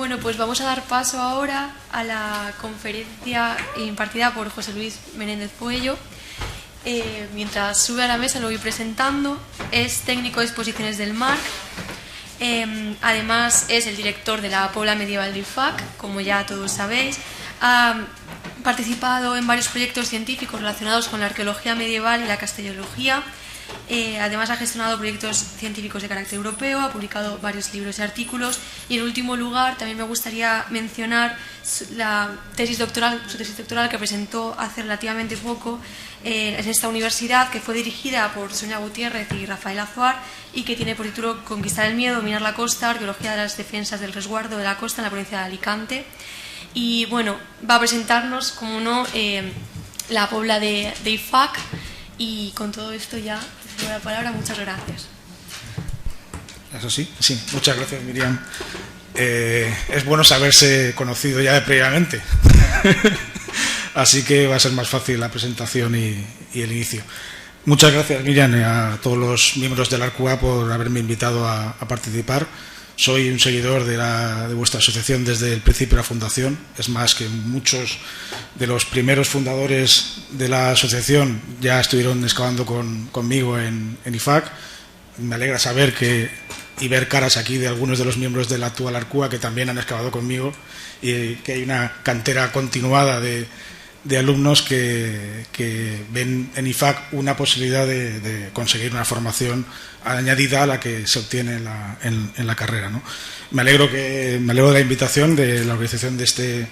Bueno, pues vamos a dar paso ahora a la conferencia impartida por José Luis Menéndez Puello. Mientras sube a la mesa lo voy presentando. Es técnico de exposiciones del MARC. Además es el director de la Pobla Medieval de IFAC, como ya todos sabéis. Ha participado en varios proyectos científicos relacionados con la arqueología medieval y la castellología. Además ha gestionado proyectos científicos de carácter europeo, ha publicado varios libros y artículos, y en último lugar también me gustaría mencionar su tesis doctoral que presentó hace relativamente poco en esta universidad, que fue dirigida por Sonia Gutiérrez y Rafael Azuar, y que tiene por título Conquistar el miedo, minar la costa, arqueología de las defensas del resguardo de la costa en la provincia de Alicante. Y bueno, va a presentarnos, como no, la Pobla de IFAC. Y con todo esto ya te doy la palabra. Muchas gracias. ¿Eso sí? Sí, muchas gracias, Miriam. Es bueno saberse conocido ya previamente. Así que va a ser más fácil la presentación y el inicio. Muchas gracias, Miriam, a todos los miembros del ARCUA por haberme invitado a participar. Soy un seguidor de vuestra asociación desde el principio de la fundación. Es más, que muchos de los primeros fundadores de la asociación ya estuvieron excavando conmigo en IFAC. Me alegra saber y ver caras aquí de algunos de los miembros de la actual ARCUA que también han excavado conmigo, y que hay una cantera continuada de alumnos que ven en IFAC una posibilidad de conseguir una formación añadida a la que se obtiene en la carrera, ¿no? Me alegro de la invitación, de la organización de este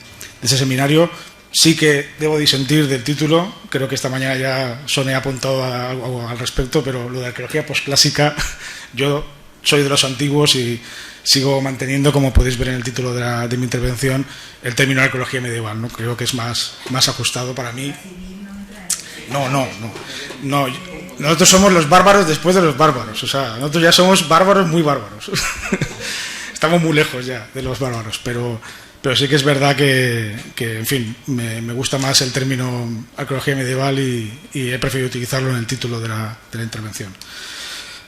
seminario. Sí que debo disentir del título. Creo que esta mañana ya Sonia ha apuntado algo al respecto, pero lo de arqueología posclásica, yo soy de los antiguos y sigo manteniendo, como podéis ver en el título de mi intervención, el término arqueología medieval, ¿no? Creo que es más ajustado para mí. No. Nosotros somos los bárbaros después de los bárbaros. O sea, nosotros ya somos bárbaros muy bárbaros. Estamos muy lejos ya de los bárbaros, pero sí que es verdad que en fin, me gusta más el término arqueología medieval y he preferido utilizarlo en el título de la intervención.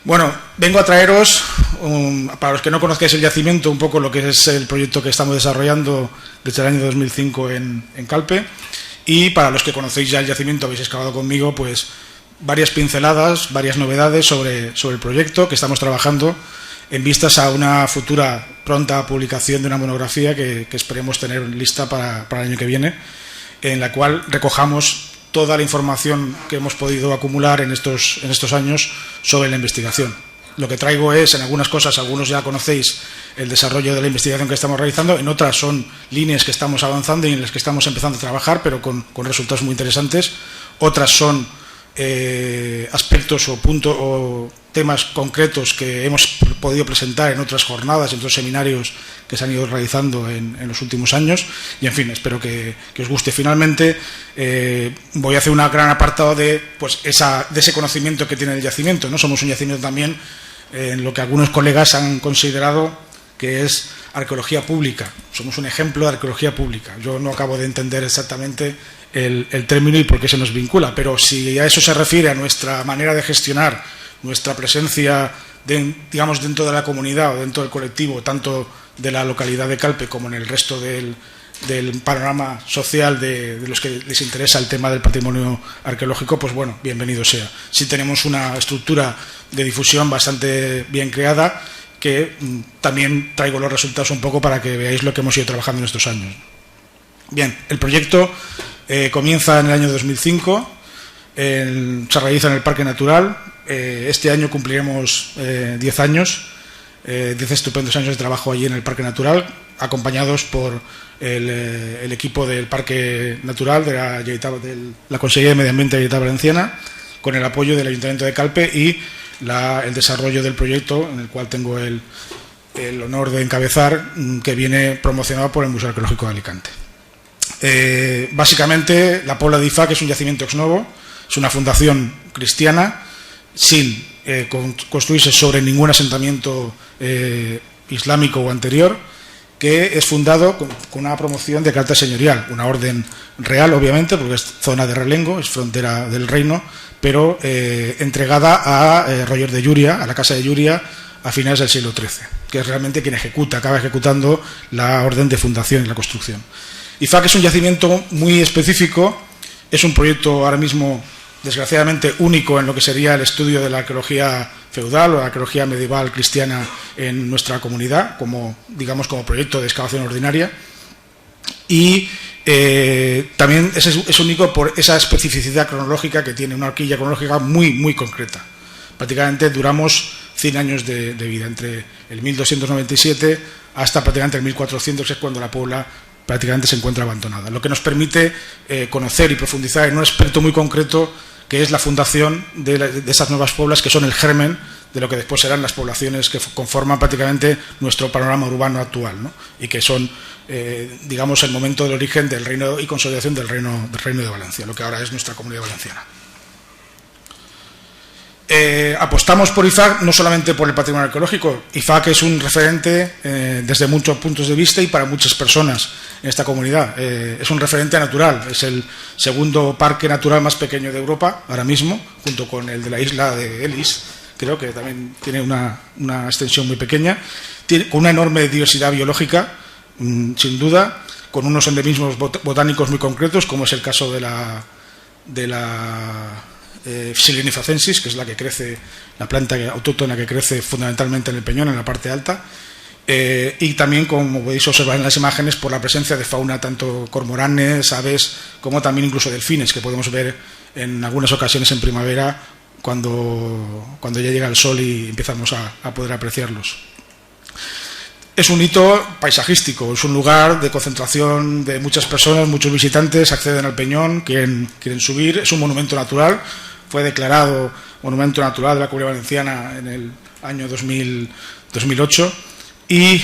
Bueno, vengo a traeros, para los que no conozcáis el yacimiento, un poco lo que es el proyecto que estamos desarrollando desde el año 2005 en Calpe, y para los que conocéis ya el yacimiento, habéis excavado conmigo, pues varias pinceladas, varias novedades sobre el proyecto que estamos trabajando en vistas a una futura pronta publicación de una monografía que esperemos tener lista para el año que viene, en la cual recojamos toda la información que hemos podido acumular en estos años sobre la investigación. Lo que traigo es, en algunas cosas, algunos ya conocéis el desarrollo de la investigación que estamos realizando, en otras son líneas que estamos avanzando y en las que estamos empezando a trabajar, pero con resultados muy interesantes. Otras son aspectos o puntos o temas concretos que hemos podido presentar en otras jornadas, en otros seminarios que se han ido realizando en los últimos años, y en fin, espero que os guste. Finalmente voy a hacer un gran apartado de ese conocimiento que tiene el yacimiento, ¿no? Somos un yacimiento también en lo que algunos colegas han considerado que es arqueología pública. Somos un ejemplo de arqueología pública. Yo no acabo de entender exactamente el término y por qué se nos vincula, pero si a eso se refiere, a nuestra manera de gestionar, nuestra presencia digamos dentro de la comunidad o dentro del colectivo, tanto de la localidad de Calpe como en el resto del panorama social de los que les interesa el tema del patrimonio arqueológico, pues bueno, bienvenido sea. Sí tenemos una estructura de difusión bastante bien creada, que también traigo los resultados un poco para que veáis lo que hemos ido trabajando en estos años. Bien, el proyecto comienza en el año 2005, se realiza en el Parque Natural. Este año cumpliremos 10 años, 10 estupendos años de trabajo allí en el Parque Natural, acompañados por el equipo del Parque Natural de la Consejería de Medio Ambiente de la Generalitat Valenciana, con el apoyo del Ayuntamiento de Calpe y el desarrollo del proyecto, en el cual tengo el honor de encabezar, que viene promocionado por el Museo Arqueológico de Alicante. Básicamente, la Pobla de IFAC es un yacimiento ex novo, es una fundación cristiana, sin construirse sobre ningún asentamiento islámico o anterior, que es fundado con una promoción de carácter señorial, una orden real, obviamente, porque es zona de relengo, es frontera del reino, pero entregada a Roger de Llúria, a la Casa de Llúria, a finales del siglo XIII. que es realmente quien acaba ejecutando la orden de fundación y la construcción. IFAC es un yacimiento muy específico, es un proyecto ahora mismo desgraciadamente único en lo que sería el estudio de la arqueología feudal o la arqueología medieval cristiana en nuestra comunidad, como proyecto de excavación ordinaria, y también es único por esa especificidad cronológica que tiene, una horquilla cronológica muy, muy concreta. Prácticamente duramos 100 años de vida, entre el 1297 hasta prácticamente el 1400, que es cuando la Puebla prácticamente se encuentra abandonada, lo que nos permite conocer y profundizar en un aspecto muy concreto, que es la fundación de esas nuevas pueblas, que son el germen de lo que después serán las poblaciones que conforman prácticamente nuestro panorama urbano actual, ¿no? Y que son, el momento del origen del reino y consolidación del reino de Valencia, lo que ahora es nuestra Comunidad Valenciana. Apostamos por IFAC no solamente por el patrimonio arqueológico. IFAC es un referente desde muchos puntos de vista y para muchas personas en esta comunidad. Es un referente natural, es el segundo parque natural más pequeño de Europa ahora mismo, junto con el de la isla de Ellis, creo que también tiene una extensión muy pequeña, con una enorme diversidad biológica, sin duda, con unos endemismos botánicos muy concretos, como es el caso de la Silenifacensis, que es la planta autóctona que crece fundamentalmente en el Peñón, en la parte alta, y también, como podéis observar en las imágenes, por la presencia de fauna, tanto cormoranes, aves, como también incluso delfines, que podemos ver en algunas ocasiones en primavera, cuando ya llega el sol y empezamos a poder apreciarlos. Es un hito paisajístico, es un lugar de concentración de muchas personas, muchos visitantes acceden al Peñón, quieren subir, es un monumento natural, fue declarado monumento natural de la Comunidad Valenciana en el año 2008 y,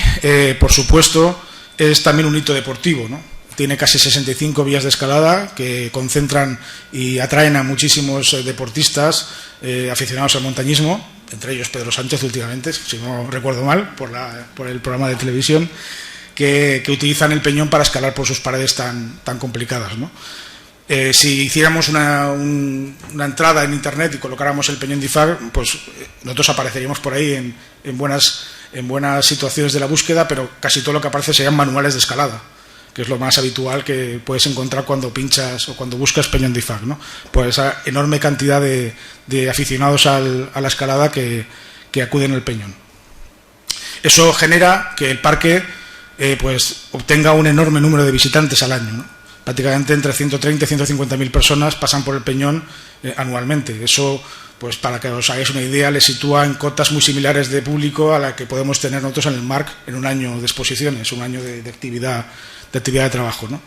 por supuesto, es también un hito deportivo, ¿no? Tiene casi 65 vías de escalada que concentran y atraen a muchísimos deportistas aficionados al montañismo, entre ellos Pedro Sánchez últimamente, si no recuerdo mal, por el programa de televisión, que utilizan el Peñón para escalar por sus paredes tan complicadas, ¿no? Si hiciéramos una entrada en internet y colocáramos el Peñón de IFAC, pues nosotros apareceríamos por ahí en buenas situaciones de la búsqueda, pero casi todo lo que aparece serían manuales de escalada, que es lo más habitual que puedes encontrar cuando pinchas o cuando buscas Peñón de IFAC, ¿no? Por esa enorme cantidad de aficionados a la escalada que acuden al Peñón. Eso genera que el parque obtenga un enorme número de visitantes al año, ¿no? Prácticamente entre 130 y 150.000 personas pasan por el Peñón anualmente. Eso, pues para que os hagáis una idea, le sitúa en cotas muy similares de público a la que podemos tener nosotros en el MARC en un año de exposiciones, un año de actividad de trabajo, ¿no?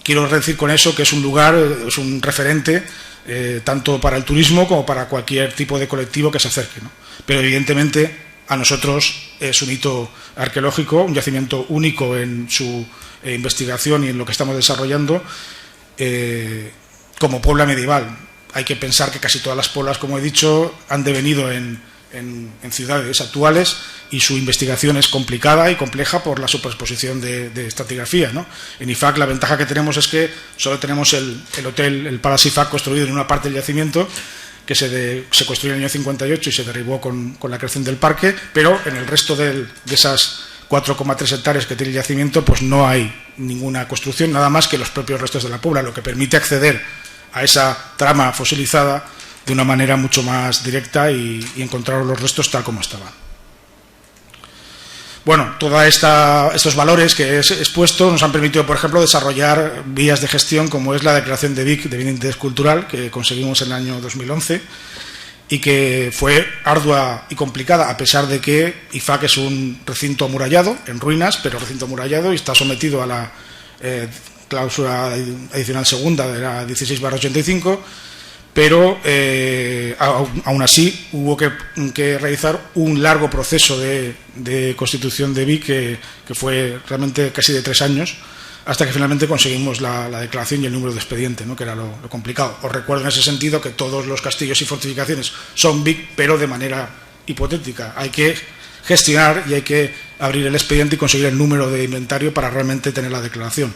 Quiero decir con eso que es un lugar, es un referente tanto para el turismo como para cualquier tipo de colectivo que se acerque, ¿no? Pero evidentemente a nosotros es un hito arqueológico, un yacimiento único en su investigación y en lo que estamos desarrollando como puebla medieval. Hay que pensar que casi todas las pueblas, como he dicho, han devenido en ciudades actuales y su investigación es complicada y compleja por la superposición de estratigrafía, ¿no? En IFAC la ventaja que tenemos es que solo tenemos el hotel, el Palace IFAC, construido en una parte del yacimiento que se construyó en el año 58 y se derribó con la creación del parque, pero en el resto de esas 4,3 hectáreas que tiene el yacimiento, pues no hay ninguna construcción, nada más que los propios restos de la Puebla, lo que permite acceder a esa trama fosilizada de una manera mucho más directa y encontrar los restos tal como estaban. Bueno, todos estos valores que he expuesto nos han permitido, por ejemplo, desarrollar vías de gestión como es la declaración de BIC de Bien de Interés Cultural, que conseguimos en el año 2011 y que fue ardua y complicada, a pesar de que IFAC es un recinto amurallado, en ruinas, pero recinto amurallado, y está sometido a la cláusula adicional segunda de la 16/85, pero aún así hubo que realizar un largo proceso de constitución de BIC que fue realmente casi de 3 años, hasta que finalmente conseguimos la declaración y el número de expediente, ¿no? Que era lo complicado. Os recuerdo en ese sentido que todos los castillos y fortificaciones son BIC, pero de manera hipotética. Hay que gestionar y hay que abrir el expediente y conseguir el número de inventario para realmente tener la declaración.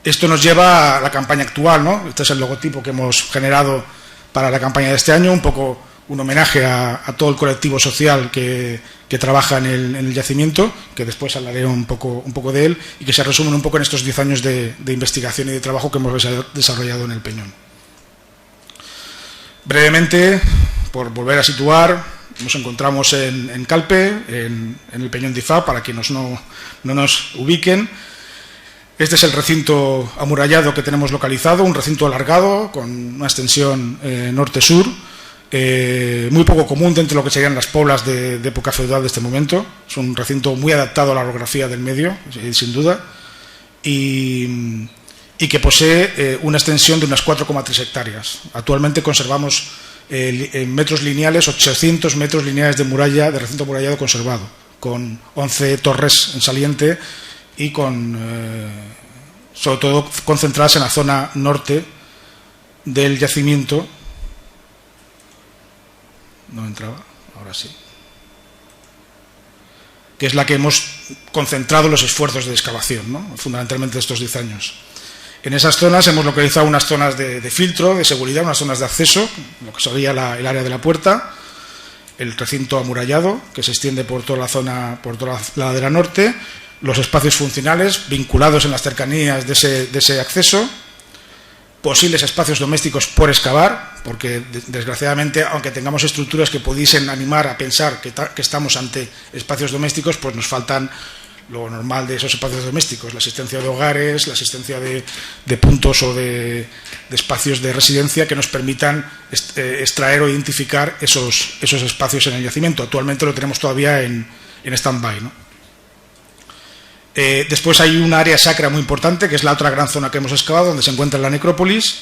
Esto nos lleva a la campaña actual, ¿no? Este es el logotipo que hemos generado para la campaña de este año, un poco un homenaje a todo el colectivo social que trabaja en el yacimiento, que después hablaré un poco de él, y que se resumen un poco en estos 10 años de investigación y de trabajo que hemos desarrollado en el Peñón. Brevemente, por volver a situar, nos encontramos en Calpe, en el Peñón de IFAC, para quienes no nos ubiquen. Este es el recinto amurallado que tenemos localizado, un recinto alargado con una extensión norte-sur, muy poco común dentro de lo que serían las poblas de época feudal de este momento. Es un recinto muy adaptado a la orografía del medio, sin duda, y que posee una extensión de unas 4,3 hectáreas. Actualmente conservamos en metros lineales 800 metros lineales de muralla, de recinto amurallado conservado, con 11 torres en saliente y sobre todo concentradas en la zona norte del yacimiento. No entraba, ahora sí. Que es la que hemos concentrado los esfuerzos de excavación, ¿no? Fundamentalmente estos 10 años. En esas zonas hemos localizado unas zonas de filtro, de seguridad, unas zonas de acceso, lo que sería el área de la puerta, el recinto amurallado, que se extiende por toda la zona, por toda la ladera norte, los espacios funcionales vinculados en las cercanías de ese acceso, posibles espacios domésticos por excavar, porque desgraciadamente, aunque tengamos estructuras que pudiesen animar a pensar que estamos ante espacios domésticos, pues nos faltan lo normal de esos espacios domésticos, la existencia de hogares, la existencia de puntos o de espacios de residencia que nos permitan extraer o identificar esos espacios en el yacimiento. Actualmente lo tenemos todavía en stand-by, ¿no? Después hay un área sacra muy importante, que es la otra gran zona que hemos excavado, donde se encuentra la necrópolis,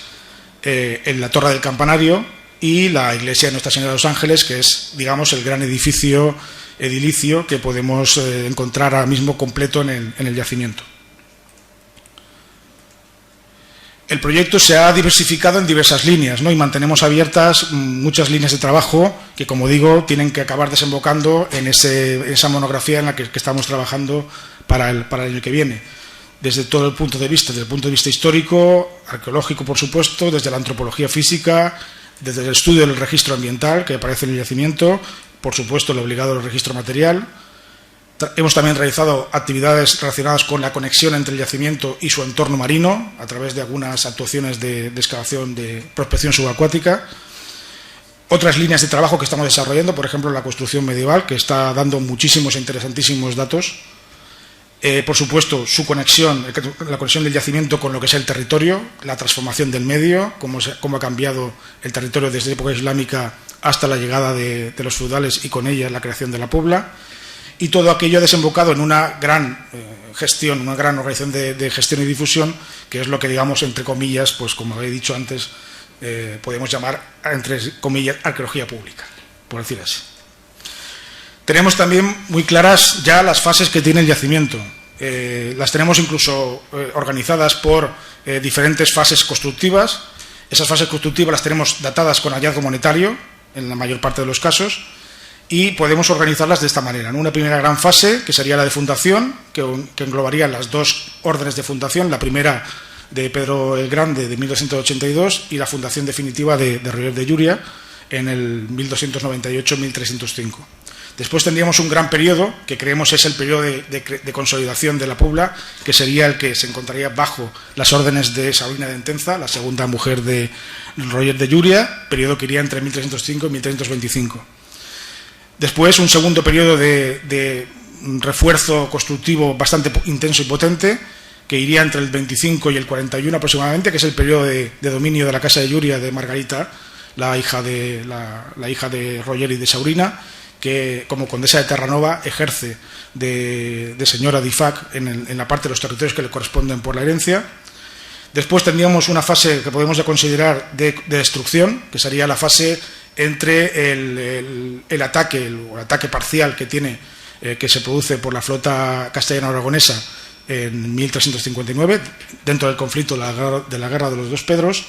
en la torre del campanario y la iglesia de Nuestra Señora de los Ángeles, que es, digamos, el gran edificio edilicio que podemos encontrar ahora mismo completo en el yacimiento. El proyecto se ha diversificado en diversas líneas, ¿no? Y mantenemos abiertas muchas líneas de trabajo que, como digo, tienen que acabar desembocando en esa monografía en la que estamos trabajando para el año que viene. Desde todo el punto de vista, desde el punto de vista histórico, arqueológico, por supuesto, desde la antropología física, desde el estudio del registro ambiental que aparece en el yacimiento, por supuesto el obligado del registro material. Hemos también realizado actividades relacionadas con la conexión entre el yacimiento y su entorno marino, a través de algunas actuaciones de excavación de prospección subacuática. Otras líneas de trabajo que estamos desarrollando, por ejemplo, la construcción medieval, que está dando muchísimos e interesantísimos datos. Por supuesto, la conexión del yacimiento con lo que es el territorio, la transformación del medio, cómo ha cambiado el territorio desde época islámica hasta la llegada de los feudales y con ella la creación de la pobla. Y todo aquello ha desembocado en una gran gestión, una gran organización de gestión y difusión, que es lo que, digamos, entre comillas, pues como he dicho antes, podemos llamar, entre comillas, arqueología pública, por decir así. Tenemos también muy claras ya las fases que tiene el yacimiento. Las tenemos incluso organizadas por diferentes fases constructivas. Esas fases constructivas las tenemos datadas con hallazgo monetario, en la mayor parte de los casos, y podemos organizarlas de esta manera, ¿no? Una primera gran fase, que sería la de fundación, que englobaría las dos órdenes de fundación, la primera de Pedro el Grande de 1282 y la fundación definitiva de Roger de Llúria en el 1298-1305. Después tendríamos un gran periodo, que creemos es el periodo de consolidación de la Pobla, que sería el que se encontraría bajo las órdenes de Sabrina de Entenza, la segunda mujer de Roger de Llúria, periodo que iría entre 1305 y 1325. Después, un segundo periodo de refuerzo constructivo bastante intenso y potente, que iría entre el 25 y el 41 aproximadamente, que es el periodo de dominio de la Casa de Llúria de Margarita, la hija de Roger y de Sabrina, que como condesa de Terranova ejerce de señora de IFAC en la parte de los territorios que le corresponden por la herencia. Después tendríamos una fase que podemos ya considerar de destrucción, que sería la fase entre el ataque parcial que se produce por la flota castellano-aragonesa en 1359, dentro del conflicto de la Guerra de los Dos Pedros,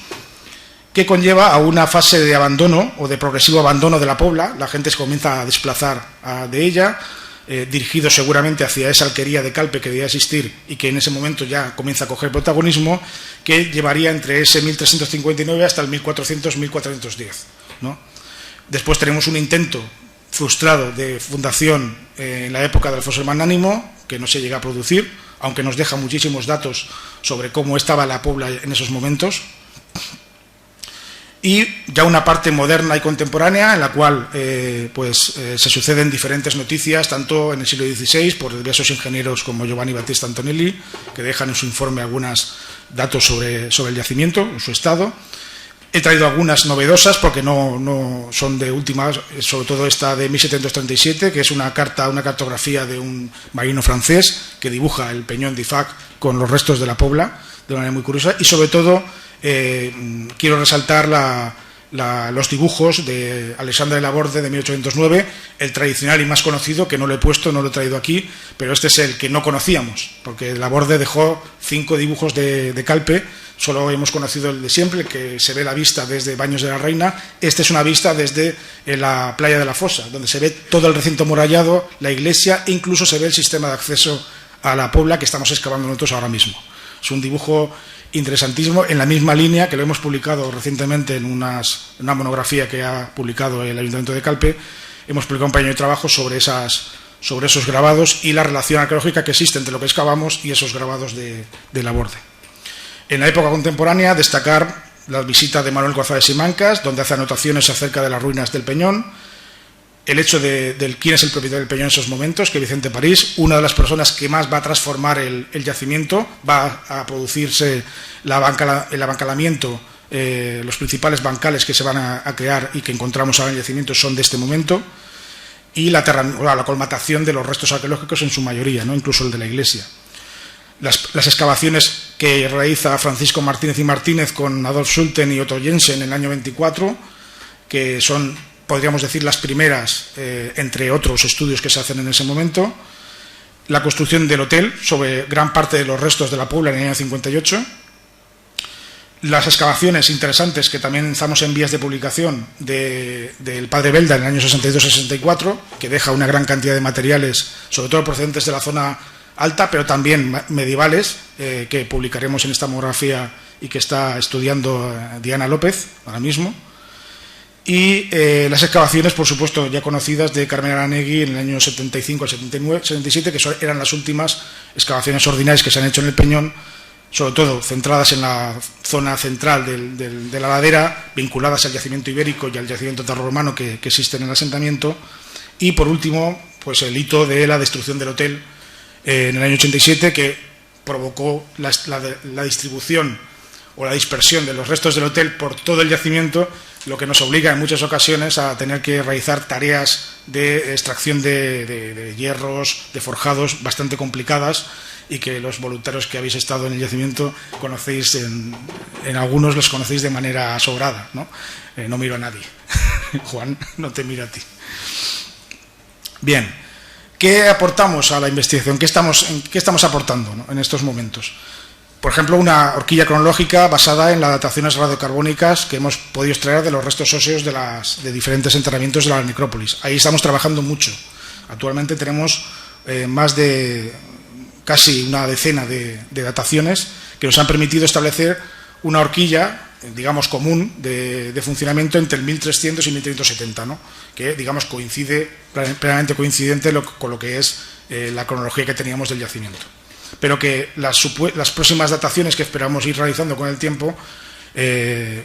que conlleva a una fase de abandono o de progresivo abandono de la Pobla. La gente se comienza a desplazar de ella, dirigido seguramente hacia esa alquería de Calpe que debía existir y que en ese momento ya comienza a coger protagonismo, que llevaría entre ese 1359 hasta el 1400-1410, ¿no? Después tenemos un intento frustrado de fundación en la época del Alfonso el Magnánimo, que no se llega a producir, aunque nos deja muchísimos datos sobre cómo estaba la Pobla en esos momentos. Y ya una parte moderna y contemporánea en la cual se suceden diferentes noticias, tanto en el siglo XVI, por diversos ingenieros como Giovanni Battista Antonelli, que dejan en su informe algunos datos sobre el yacimiento, su estado. He traído algunas novedosas porque no son de últimas, sobre todo esta de 1737, que es una cartografía de un marino francés que dibuja el peñón d'Ifac con los restos de la Pobla de una manera muy curiosa, y sobre todo quiero resaltar los dibujos de Alexandre de Laborde de 1809, el tradicional y más conocido, que no lo he puesto, no lo he traído aquí, pero este es el que no conocíamos, porque Laborde dejó 5 dibujos de Calpe. Solo hemos conocido el de siempre, el que se ve la vista desde Baños de la Reina. Este es una vista desde la playa de la Fosa, donde se ve todo el recinto amurallado, la iglesia, e incluso se ve el sistema de acceso a la Pobla que estamos excavando nosotros ahora mismo. Es un dibujo interesantísimo, en la misma línea que lo hemos publicado recientemente en una monografía que ha publicado el Ayuntamiento de Calpe. Hemos publicado un pequeño de trabajo sobre esos grabados y la relación arqueológica que existe entre lo que excavamos y esos grabados de Laborde. En la época contemporánea, destacar la visita de Manuel González Simancas, donde hace anotaciones acerca de las ruinas del Peñón, el hecho de quién es el propietario del Peñón en esos momentos, que Vicente París, una de las personas que más va a transformar el yacimiento, va a producirse el abancalamiento, los principales bancales que se van a crear y que encontramos ahora en el yacimiento son de este momento, y la colmatación de los restos arqueológicos en su mayoría, ¿no? Incluso el de la iglesia. Las excavaciones que realiza Francisco Martínez y Martínez con Adolf Schulten y Otto Jensen en el año 24, que son, podríamos decir, las primeras, entre otros estudios que se hacen en ese momento. La construcción del hotel sobre gran parte de los restos de la Pobla en el año 58. Las excavaciones interesantes que también estamos en vías de publicación del Padre Belda en el año 62-64, que deja una gran cantidad de materiales, sobre todo procedentes de la zona alta, pero también medievales, que publicaremos en esta monografía y que está estudiando Diana López ahora mismo. Y las excavaciones, por supuesto, ya conocidas de Carmen Aranegui en el año 75 al 77, que eran las últimas excavaciones ordinarias que se han hecho en el Peñón, sobre todo centradas en la zona central de la ladera, vinculadas al yacimiento ibérico y al yacimiento tardorromano que existe en el asentamiento. Y por último, pues el hito de la destrucción del hotel en el año 87, que provocó la distribución o la dispersión de los restos del hotel por todo el yacimiento, lo que nos obliga en muchas ocasiones a tener que realizar tareas de extracción de hierros, de forjados bastante complicadas, y que los voluntarios que habéis estado en el yacimiento conocéis, en algunos los conocéis de manera sobrada, ¿no? No miro a nadie. Juan, no te miro a ti. Bien. ¿Qué aportamos a la investigación? ¿Qué estamos aportando, ¿no? En estos momentos? Por ejemplo, una horquilla cronológica basada en las dataciones radiocarbónicas que hemos podido extraer de los restos óseos de diferentes enterramientos de la necrópolis. Ahí estamos trabajando mucho. Actualmente tenemos más de casi una decena de dataciones que nos han permitido establecer una horquilla, digamos, común de funcionamiento entre el 1300 y 1370, ¿no? Que, digamos, plenamente coincidente con lo que es la cronología que teníamos del yacimiento. Pero que las próximas dataciones que esperamos ir realizando con el tiempo,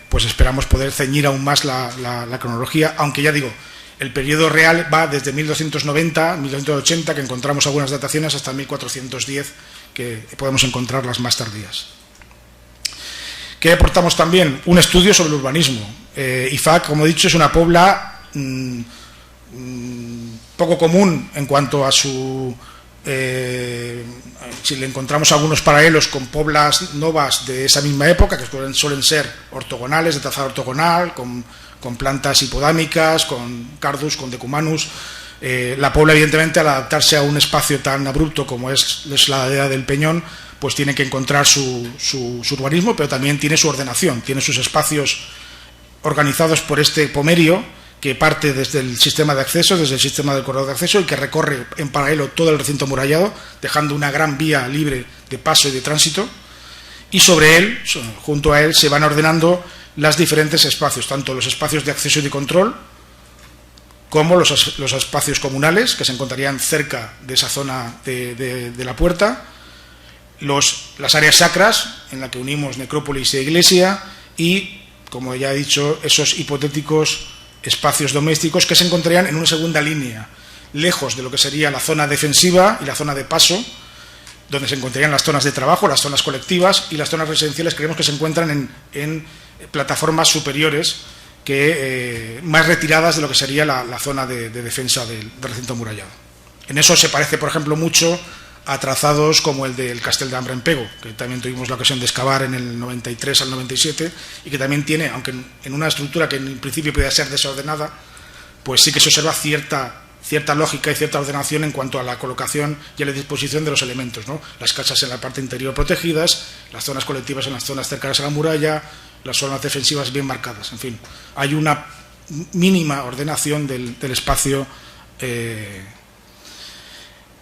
pues esperamos poder ceñir aún más la cronología, aunque ya digo, el periodo real va desde 1290, 1280, que encontramos algunas dataciones, hasta 1410, que podemos encontrar las más tardías. ¿Qué aportamos también? Un estudio sobre el urbanismo. Ifac, como he dicho, es una pobla poco común en cuanto a su... si le encontramos algunos paralelos con poblas novas de esa misma época, que suelen ser ortogonales, de trazado ortogonal, con plantas hipodámicas, con cardus, con decumanus. La pobla, evidentemente, al adaptarse a un espacio tan abrupto como es la ladera del Peñón, pues tiene que encontrar su urbanismo, pero también tiene su ordenación, tiene sus espacios organizados por este pomerio que parte desde el sistema de acceso, desde el sistema del corredor de acceso, y que recorre en paralelo todo el recinto amurallado, dejando una gran vía libre de paso y de tránsito, y sobre él, junto a él, se van ordenando los diferentes espacios, tanto los espacios de acceso y de control, como los espacios comunales que se encontrarían cerca de esa zona de la puerta, las áreas sacras en las que unimos necrópolis e iglesia y, como ya he dicho, esos hipotéticos espacios domésticos que se encontrarían en una segunda línea, lejos de lo que sería la zona defensiva y la zona de paso, donde se encontrarían las zonas de trabajo, las zonas colectivas y las zonas residenciales. Creemos que se encuentran en plataformas superiores, más retiradas de lo que sería la zona de defensa del recinto amurallado. En eso se parece, por ejemplo, mucho a trazados como el del Castell d'Ambrempego, que también tuvimos la ocasión de excavar en el 93 al 97 y que también tiene, aunque en una estructura que en principio podía ser desordenada, pues sí que se observa cierta lógica y cierta ordenación en cuanto a la colocación y a la disposición de los elementos, ¿no? Las casas en la parte interior protegidas, las zonas colectivas en las zonas cercanas a la muralla, las zonas defensivas bien marcadas. En fin, hay una mínima ordenación del espacio.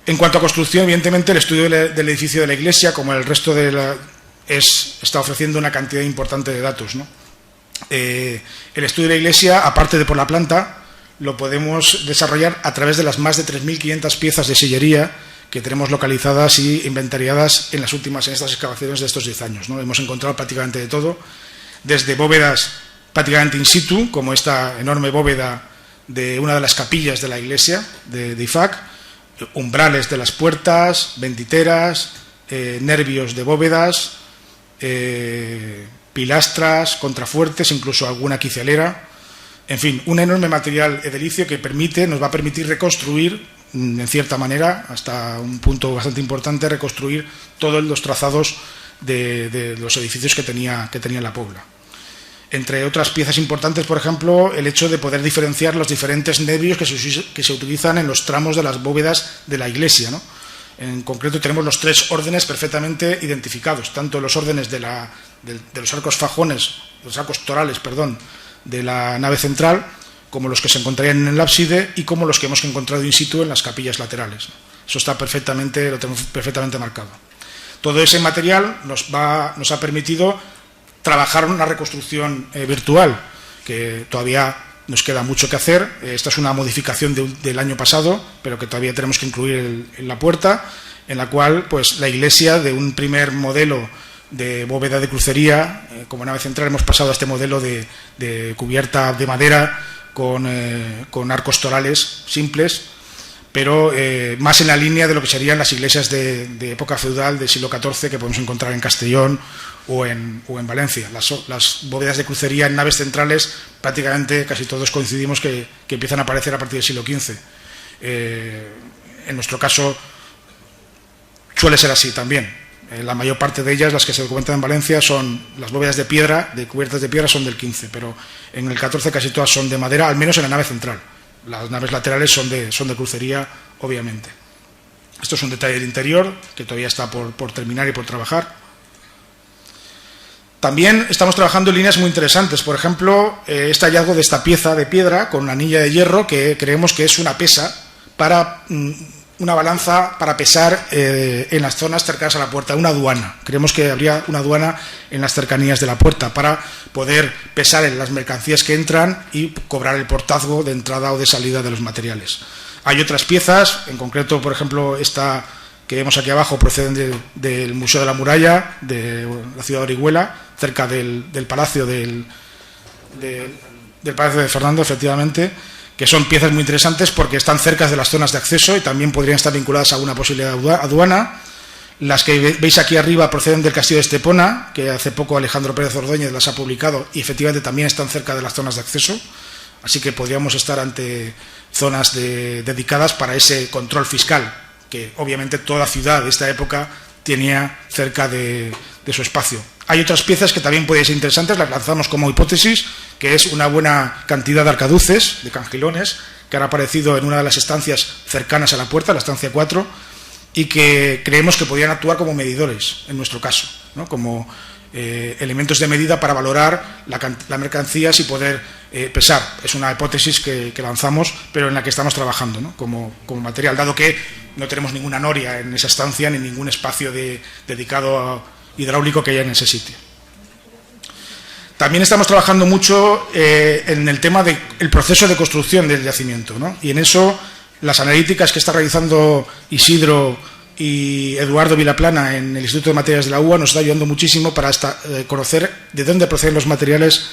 En cuanto a construcción, evidentemente el estudio del edificio de la iglesia, como el resto está ofreciendo una cantidad importante de datos, ¿no? El estudio de la iglesia, aparte de por la planta, lo podemos desarrollar a través de las más de 3.500 piezas de sillería que tenemos localizadas y inventariadas en estas excavaciones de estos 10 años, ¿no? Hemos encontrado prácticamente de todo, desde bóvedas prácticamente in situ, como esta enorme bóveda de una de las capillas de la iglesia de IFAC, umbrales de las puertas, ventiteras, nervios de bóvedas, pilastras, contrafuertes, incluso alguna quicialera. En fin, un enorme material edilicio que nos va a permitir reconstruir, en cierta manera, hasta un punto bastante importante, reconstruir todos los trazados de los edificios que tenía la Pobla. Entre otras piezas importantes, por ejemplo, el hecho de poder diferenciar los diferentes nervios que se utilizan en los tramos de las bóvedas de la iglesia, ¿no? En concreto tenemos los 3 órdenes perfectamente identificados, tanto los órdenes de los arcos torales, de la nave central, como los que se encontrarían en el ábside y como los que hemos encontrado in situ en las capillas laterales. Eso lo tenemos perfectamente marcado. Todo ese material nos ha permitido trabajar una reconstrucción virtual, que todavía nos queda mucho que hacer. Esta es una modificación del año pasado, pero que todavía tenemos que incluir en la puerta, en la cual pues la iglesia, de un primer modelo de bóveda de crucería, como nave central, hemos pasado a este modelo de cubierta de madera con arcos torales simples, pero más en la línea de lo que serían las iglesias de época feudal del siglo XIV que podemos encontrar en Castellón o en Valencia. Las bóvedas de crucería en naves centrales prácticamente casi todos coincidimos que empiezan a aparecer a partir del siglo XV. En nuestro caso suele ser así también. La mayor parte de ellas, las que se documentan en Valencia, son las bóvedas de piedra, de cubiertas de piedra, son del XV, pero en el XIV casi todas son de madera, al menos en la nave central. Las naves laterales son de crucería, obviamente. Esto es un detalle del interior que todavía está por terminar y por trabajar. También estamos trabajando en líneas muy interesantes. Por ejemplo, este hallazgo de esta pieza de piedra con una anilla de hierro que creemos que es una pesa una balanza para pesar en las zonas cercanas a la puerta, una aduana. Creemos que habría una aduana en las cercanías de la puerta para poder pesar en las mercancías que entran y cobrar el portazgo de entrada o de salida de los materiales. Hay otras piezas, en concreto, por ejemplo, esta que vemos aquí abajo, proceden del Museo de la Muralla, de la ciudad de Orihuela, cerca del Palacio del Palacio de Fernando, efectivamente, que son piezas muy interesantes porque están cerca de las zonas de acceso y también podrían estar vinculadas a una posible aduana. Las que veis aquí arriba proceden del Castillo de Estepona, que hace poco Alejandro Pérez Ordóñez las ha publicado y efectivamente también están cerca de las zonas de acceso, así que podríamos estar ante zonas dedicadas para ese control fiscal, que obviamente toda ciudad de esta época tenía cerca de su espacio. Hay otras piezas que también pueden ser interesantes, las lanzamos como hipótesis, que es una buena cantidad de arcaduces, de cangilones, que han aparecido en una de las estancias cercanas a la puerta, la estancia 4, y que creemos que podrían actuar como medidores, en nuestro caso, ¿no? Como elementos de medida para valorar la mercancía y poder pesar. Es una hipótesis que lanzamos, pero en la que estamos trabajando, ¿no? como material, dado que no tenemos ninguna noria en esa estancia ni ningún espacio dedicado hidráulico que haya en ese sitio. También estamos trabajando mucho en el tema del proceso de construcción del yacimiento, ¿no? Y en eso las analíticas que está realizando Isidro y Eduardo Vilaplana en el Instituto de Materiales de la UA nos está ayudando muchísimo para conocer de dónde proceden los materiales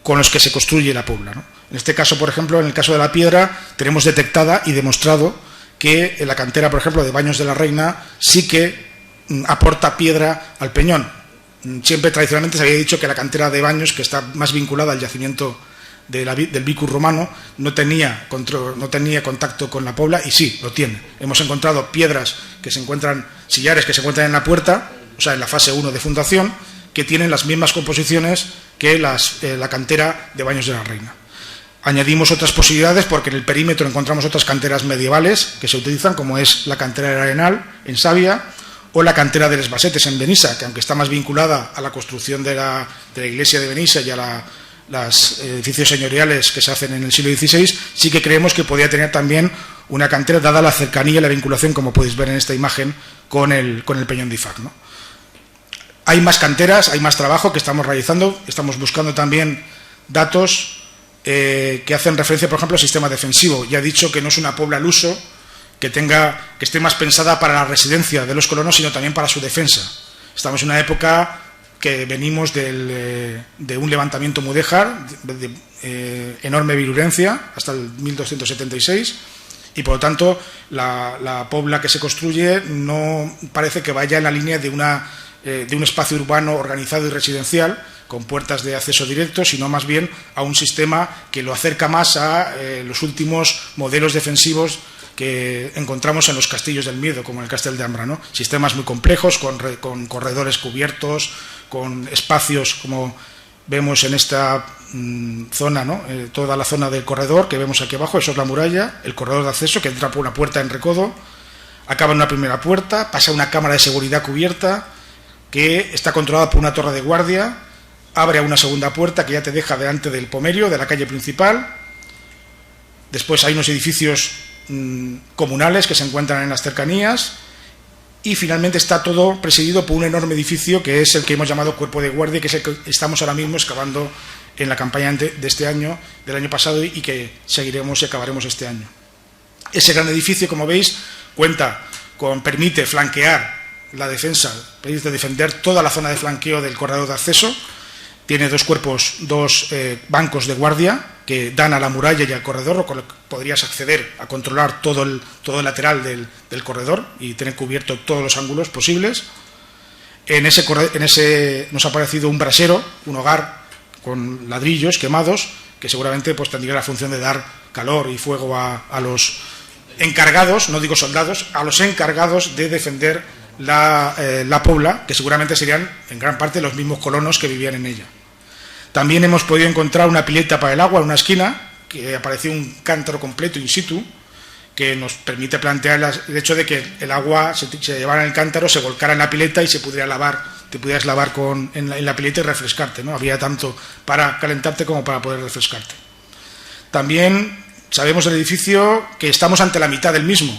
con los que se construye la Pobla, ¿no? En este caso, por ejemplo, en el caso de la piedra, tenemos detectada y demostrado que en la cantera, por ejemplo, de Baños de la Reina sí que aporta piedra al peñón. Siempre tradicionalmente se había dicho que la cantera de Baños, que está más vinculada al yacimiento del Vicus romano, no tenía contacto con la Pobla, y sí, lo tiene. Hemos encontrado piedras que se encuentran, sillares que se encuentran en la puerta, o sea, en la fase 1 de fundación, que tienen las mismas composiciones que la cantera de Baños de la Reina. Añadimos otras posibilidades porque en el perímetro encontramos otras canteras medievales que se utilizan, como es la cantera del Arenal en Sabia o la cantera de Les Basetes en Benissa, que aunque está más vinculada a la construcción de la iglesia de Benissa y a los edificios señoriales que se hacen en el siglo XVI, sí que creemos que podría tener también una cantera, dada la cercanía y la vinculación, como podéis ver en esta imagen, con el Peñón de Ifac, ¿no? Hay más canteras, hay más trabajo que estamos realizando. Estamos buscando también datos que hacen referencia, por ejemplo, al sistema defensivo. Ya he dicho que no es una Pobla al uso que esté más pensada para la residencia de los colonos, sino también para su defensa. Estamos en una época que venimos de un levantamiento mudéjar de enorme virulencia hasta el 1276, y por lo tanto la Pobla que se construye no parece que vaya en la línea de un espacio urbano organizado y residencial con puertas de acceso directo, sino más bien a un sistema que lo acerca más a los últimos modelos defensivos que encontramos en los castillos del miedo, como el Castel de Ambra, ¿no? Sistemas muy complejos, con corredores cubiertos, con espacios, como vemos en esta zona, ¿no? Toda la zona del corredor que vemos aquí abajo, eso es la muralla, el corredor de acceso que entra por una puerta en recodo, acaba en una primera puerta, pasa a una cámara de seguridad cubierta que está controlada por una torre de guardia, abre a una segunda puerta que ya te deja delante del pomerio, de la calle principal. Después hay unos edificios comunales que se encuentran en las cercanías, y finalmente está todo presidido por un enorme edificio que es el que hemos llamado Cuerpo de Guardia, que es el que estamos ahora mismo excavando en la campaña de este año, del año pasado, y que seguiremos y acabaremos este año. Ese gran edificio, como veis, permite flanquear la defensa, permite defender toda la zona de flanqueo del corredor de acceso. Tiene dos bancos de guardia que dan a la muralla y al corredor, con lo que podrías acceder a controlar todo el lateral del corredor y tener cubierto todos los ángulos posibles. En ese nos ha aparecido un brasero, un hogar con ladrillos quemados, que seguramente pues tendría la función de dar calor y fuego a los encargados, no digo soldados, a los encargados de defender la Pobla, que seguramente serían en gran parte los mismos colonos que vivían en ella. También hemos podido encontrar una pileta para el agua en una esquina, que apareció un cántaro completo in situ, que nos permite plantear el hecho de que el agua se llevara en el cántaro, se volcara en la pileta y te pudieras lavar en la pileta y refrescarte, ¿no? Había tanto para calentarte como para poder refrescarte. También sabemos del edificio que estamos ante la mitad del mismo.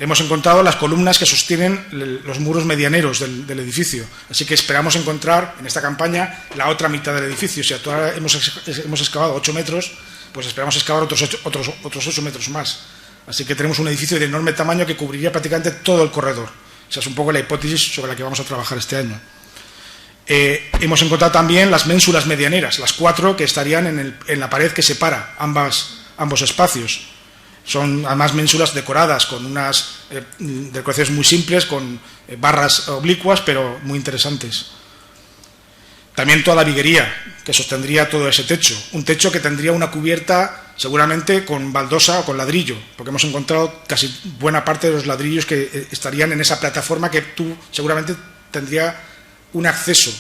Hemos encontrado las columnas que sostienen los muros medianeros del edificio, así que esperamos encontrar en esta campaña la otra mitad del edificio. Si ahora hemos excavado 8 metros, pues esperamos excavar otros 8 metros más. Así que tenemos un edificio de enorme tamaño que cubriría prácticamente todo el corredor. Esa es un poco la hipótesis sobre la que vamos a trabajar este año. Hemos encontrado también las ménsulas medianeras, las 4 que estarían en la pared que separa ambos espacios. Son además ménsulas decoradas con unas decoraciones muy simples, con barras oblicuas, pero muy interesantes. También toda la viguería que sostendría todo ese techo. Un techo que tendría una cubierta seguramente con baldosa o con ladrillo, porque hemos encontrado casi buena parte de los ladrillos que estarían en esa plataforma que tú seguramente tendría un acceso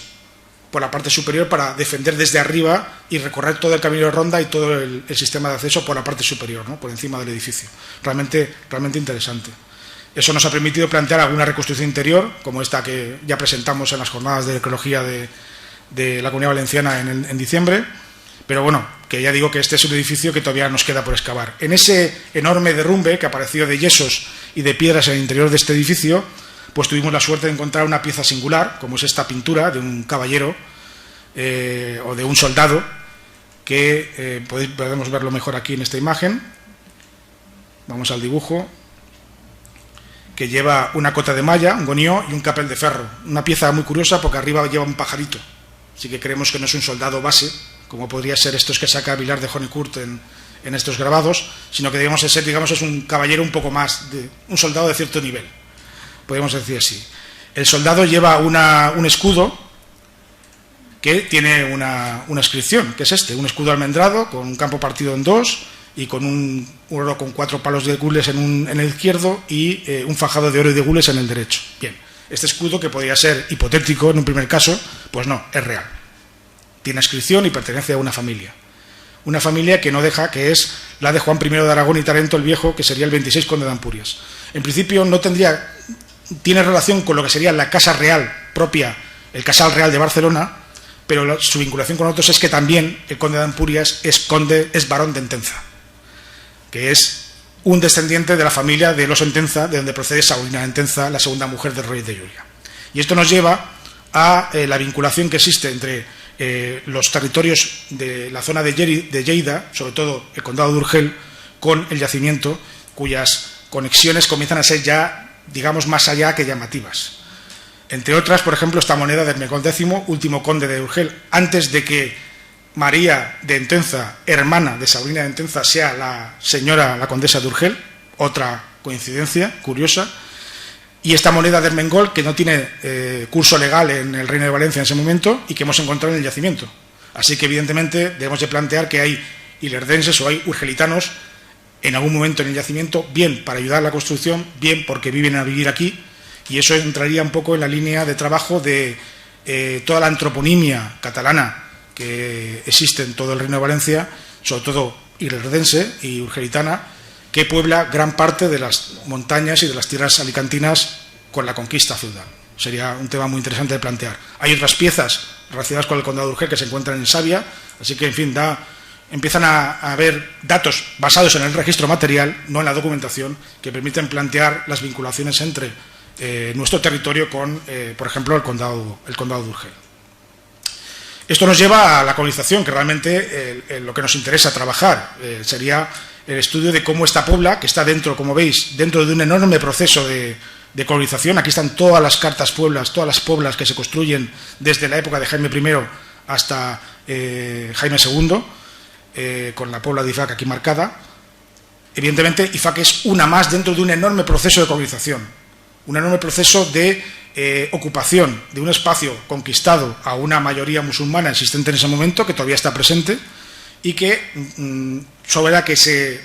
por la parte superior para defender desde arriba y recorrer todo el camino de ronda y todo el sistema de acceso por la parte superior, ¿no? Por encima del edificio. Realmente interesante. Eso nos ha permitido plantear alguna reconstrucción interior, como esta que ya presentamos en las jornadas de arqueología de la Comunidad Valenciana en diciembre, pero bueno, que ya digo que este es un edificio que todavía nos queda por excavar. En ese enorme derrumbe que apareció de yesos y de piedras en el interior de este edificio, pues tuvimos la suerte de encontrar una pieza singular, como es esta pintura de un caballero o de un soldado, que podemos verlo mejor aquí en esta imagen. Vamos al dibujo, que lleva una cota de malla, un gonió y un capel de ferro. Una pieza muy curiosa porque arriba lleva un pajarito. Así que creemos que no es un soldado base, como podría ser estos que saca Vilar de Honnecourt en estos grabados, sino que debemos ser, digamos, es un caballero un poco más, un soldado de cierto nivel, podemos decir así. El soldado lleva un escudo que tiene una inscripción, que es un escudo almendrado con un campo partido en dos y con un oro con 4 palos de gules en el izquierdo y un fajado de oro y de gules en el derecho. Bien, este escudo, que podría ser hipotético en un primer caso, pues no, es real. Tiene inscripción y pertenece a una familia. Una familia que no deja, que es la de Juan I de Aragón y Tarento el Viejo, que sería el 26 conde de Ampurias. En principio no tiene relación con lo que sería la casa real propia, el Casal Real de Barcelona, pero su vinculación con otros es que también el conde de Ampurias es barón de Entenza, que es un descendiente de la familia de los Entenza, de donde procede Saurina de Entenza, la segunda mujer del rey de Llúria. Y esto nos lleva a la vinculación que existe entre los territorios de la zona de Lleida, sobre todo el condado de Urgel, con el yacimiento, cuyas conexiones comienzan a ser ya, digamos, más allá que llamativas. Entre otras, por ejemplo, esta moneda de Hermengol X, último conde de Urgel, antes de que María de Entenza, hermana de Saurina de Entenza, sea la condesa de Urgel, otra coincidencia curiosa. Y esta moneda de Hermengol, que no tiene curso legal en el Reino de Valencia en ese momento y que hemos encontrado en el yacimiento. Así que, evidentemente, debemos de plantear que hay ilerdenses o hay urgelitanos en algún momento en el yacimiento, bien para ayudar a la construcción, bien porque viven a vivir aquí, y eso entraría un poco en la línea de trabajo de toda la antroponimia catalana que existe en todo el Reino de Valencia, sobre todo ilerdense y urgelitana, que puebla gran parte de las montañas y de las tierras alicantinas con la conquista feudal. Sería un tema muy interesante de plantear. Hay otras piezas relacionadas con el condado de Urgel que se encuentran en Sabia, así que, en fin, empiezan a haber datos basados en el registro material, no en la documentación, que permiten plantear las vinculaciones entre nuestro territorio con, por ejemplo, el condado de Urgel. Esto nos lleva a la colonización, que realmente lo que nos interesa trabajar sería el estudio de cómo esta pobla, que está dentro, como veis, dentro de un enorme proceso de colonización. Aquí están todas las cartas pueblas, todas las poblas que se construyen desde la época de Jaime I hasta Jaime II, con la pobla de Ifac aquí marcada. Evidentemente, Ifac es una más dentro de un enorme proceso de colonización, un enorme proceso de ocupación de un espacio conquistado a una mayoría musulmana existente en ese momento, que todavía está presente, y que sobre la que se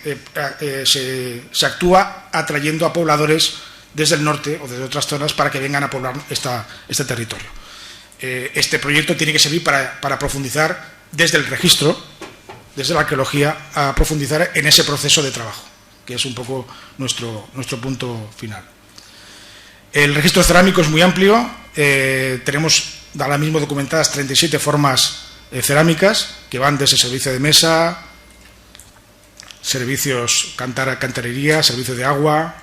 actúa atrayendo a pobladores desde el norte o desde otras zonas para que vengan a poblar este territorio. Este proyecto tiene que servir para profundizar desde el registro, desde la arqueología, a profundizar en ese proceso de trabajo, que es un poco nuestro punto final. El registro cerámico es muy amplio. Tenemos ahora mismo documentadas 37 formas cerámicas que van desde servicio de mesa, servicios cantarería, servicio de agua,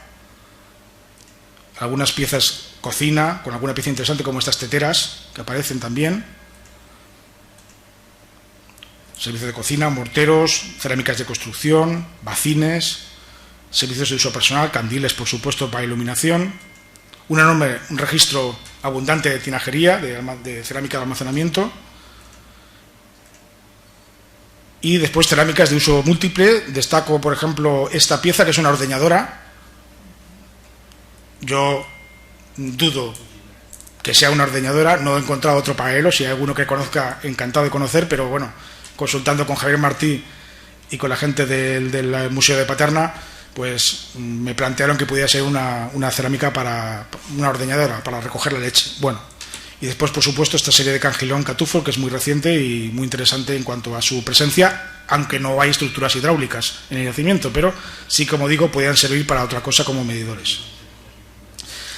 algunas piezas cocina, con alguna pieza interesante como estas teteras que aparecen también, servicio de cocina, morteros, cerámicas de construcción, bacines, servicios de uso personal, candiles, por supuesto, para iluminación, un registro abundante de tinajería, de cerámica de almacenamiento, y después cerámicas de uso múltiple. Destaco, por ejemplo, esta pieza, que es una ordeñadora. Yo dudo que sea una ordeñadora, no he encontrado otro paralelo. Si hay alguno que conozca, encantado de conocer, pero bueno, consultando con Javier Martí y con la gente del Museo de Paterna, pues me plantearon que pudiera ser una cerámica para una ordeñadora, para recoger la leche. Bueno, y después, por supuesto, esta serie de Cangilón Catufo, que es muy reciente y muy interesante en cuanto a su presencia, aunque no hay estructuras hidráulicas en el yacimiento, pero sí, como digo, podían servir para otra cosa como medidores.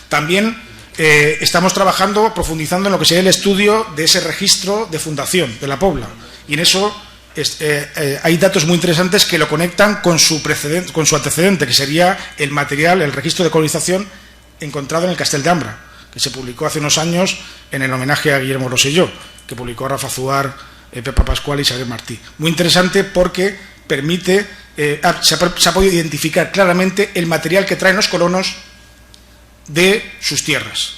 También estamos trabajando, profundizando en lo que sería el estudio de ese registro de fundación de la pobla, y en eso hay datos muy interesantes que lo conectan con su antecedente, que sería el material, el registro de colonización encontrado en el Castell de Ambra, que se publicó hace unos años en el homenaje a Guillermo Rosselló, que publicó Rafa Zuar, Pepa Pascual y Isabel Martí. Muy interesante porque permite, se ha podido identificar claramente el material que traen los colonos de sus tierras.